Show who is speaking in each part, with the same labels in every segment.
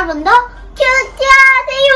Speaker 1: 여러분도 큐티하세요.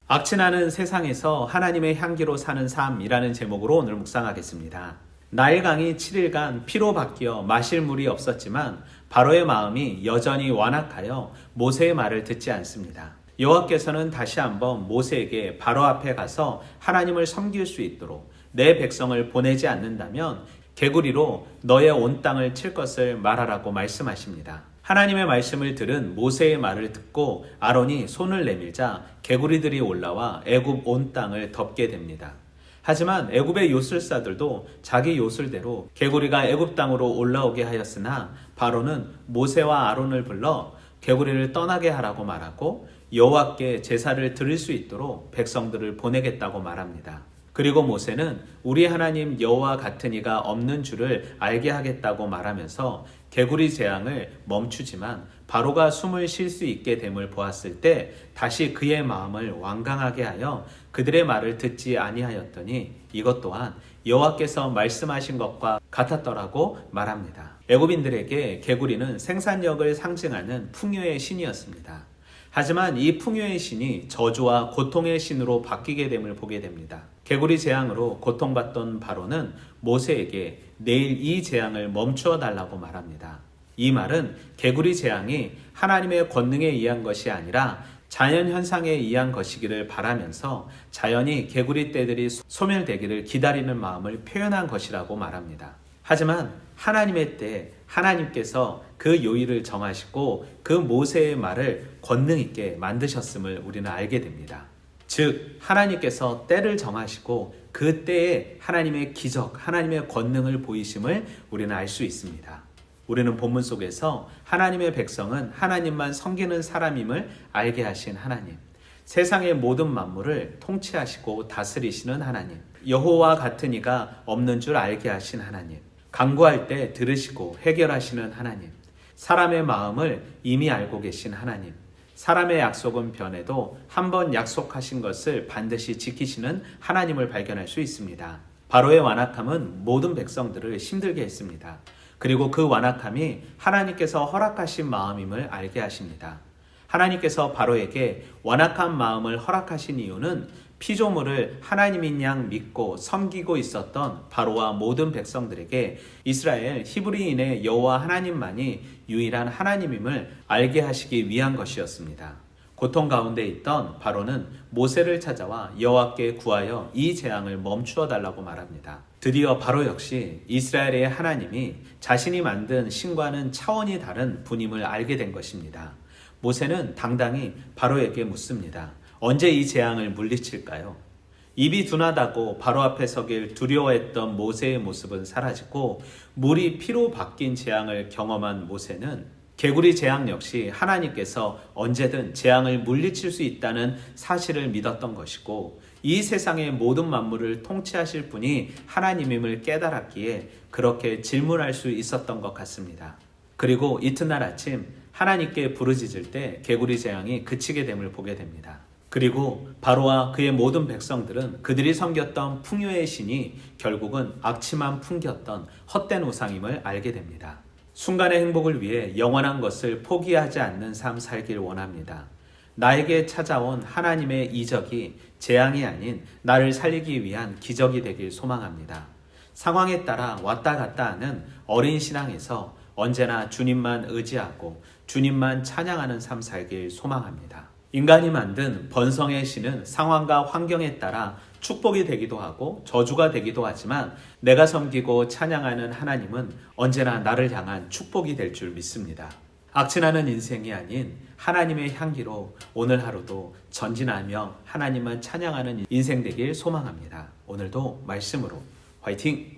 Speaker 2: 악취나는 세상에서 하나님의 향기로 사는 삶이라는 제목으로 오늘 묵상하겠습니다. 나일강이 7일간 피로 바뀌어 마실 물이 없었지만 바로의 마음이 여전히 완악하여 모세의 말을 듣지 않습니다. 여호와께서는 다시 한번 모세에게 바로 앞에 가서 하나님을 섬길 수 있도록 내 백성을 보내지 않는다면 개구리로 너의 온 땅을 칠 것을 말하라고 말씀하십니다. 하나님의 말씀을 들은 모세의 말을 듣고 아론이 손을 내밀자 개구리들이 올라와 애굽 온 땅을 덮게 됩니다. 하지만 애굽의 요술사들도 자기 요술대로 개구리가 애굽 땅으로 올라오게 하였으나 바로는 모세와 아론을 불러 개구리를 떠나게 하라고 말하고 여호와께 제사를 드릴 수 있도록 백성들을 보내겠다고 말합니다. 그리고 모세는 우리 하나님 여호와 같은 이가 없는 줄을 알게 하겠다고 말하면서 개구리 재앙을 멈추지만 바로가 숨을 쉴 수 있게 됨을 보았을 때 다시 그의 마음을 완강하게 하여 그들의 말을 듣지 아니하였더니 이것 또한 여호와께서 말씀하신 것과 같았더라고 말합니다. 애굽인들에게 개구리는 생산력을 상징하는 풍요의 신이었습니다. 하지만 이 풍요의 신이 저주와 고통의 신으로 바뀌게 됨을 보게 됩니다. 개구리 재앙으로 고통받던 바로는 모세에게 내일 이 재앙을 멈추어 달라고 말합니다. 이 말은 개구리 재앙이 하나님의 권능에 의한 것이 아니라 자연 현상에 의한 것이기를 바라면서 자연히 개구리 떼들이 소멸되기를 기다리는 마음을 표현한 것이라고 말합니다. 하지만 하나님의 때 하나님께서 그 요일을 정하시고 그 모세의 말을 권능 있게 만드셨음을 우리는 알게 됩니다. 즉 하나님께서 때를 정하시고 그 때에 하나님의 기적, 하나님의 권능을 보이심을 우리는 알 수 있습니다. 우리는 본문 속에서 하나님의 백성은 하나님만 섬기는 사람임을 알게 하신 하나님, 세상의 모든 만물을 통치하시고 다스리시는 하나님, 여호와 같은 이가 없는 줄 알게 하신 하나님, 간구할 때 들으시고 해결하시는 하나님, 사람의 마음을 이미 알고 계신 하나님, 사람의 약속은 변해도 한번 약속하신 것을 반드시 지키시는 하나님을 발견할 수 있습니다. 바로의 완악함은 모든 백성들을 힘들게 했습니다. 그리고 그 완악함이 하나님께서 허락하신 마음임을 알게 하십니다. 하나님께서 바로에게 완악한 마음을 허락하신 이유는 피조물을 하나님인 양 믿고 섬기고 있었던 바로와 모든 백성들에게 이스라엘 히브리인의 여호와 하나님만이 유일한 하나님임을 알게 하시기 위한 것이었습니다. 고통 가운데 있던 바로는 모세를 찾아와 여호와께 구하여 이 재앙을 멈추어 달라고 말합니다. 드디어 바로 역시 이스라엘의 하나님이 자신이 만든 신과는 차원이 다른 분임을 알게 된 것입니다. 모세는 당당히 바로에게 묻습니다. 언제 이 재앙을 물리칠까요? 입이 둔하다고 바로 앞에 서길 두려워했던 모세의 모습은 사라지고 물이 피로 바뀐 재앙을 경험한 모세는 개구리 재앙 역시 하나님께서 언제든 재앙을 물리칠 수 있다는 사실을 믿었던 것이고 이 세상의 모든 만물을 통치하실 분이 하나님임을 깨달았기에 그렇게 질문할 수 있었던 것 같습니다. 그리고 이튿날 아침 하나님께 부르짖을 때 개구리 재앙이 그치게 됨을 보게 됩니다. 그리고 바로와 그의 모든 백성들은 그들이 섬겼던 풍요의 신이 결국은 악취만 풍겼던 헛된 우상임을 알게 됩니다. 순간의 행복을 위해 영원한 것을 포기하지 않는 삶 살길 원합니다. 나에게 찾아온 하나님의 이적이 재앙이 아닌 나를 살리기 위한 기적이 되길 소망합니다. 상황에 따라 왔다 갔다 하는 어린 신앙에서 언제나 주님만 의지하고 주님만 찬양하는 삶 살길 소망합니다. 인간이 만든 번성의 신은 상황과 환경에 따라 축복이 되기도 하고 저주가 되기도 하지만 내가 섬기고 찬양하는 하나님은 언제나 나를 향한 축복이 될 줄 믿습니다. 악취나는 인생이 아닌 하나님의 향기로 오늘 하루도 전진하며 하나님만 찬양하는 인생 되길 소망합니다. 오늘도 말씀으로 화이팅!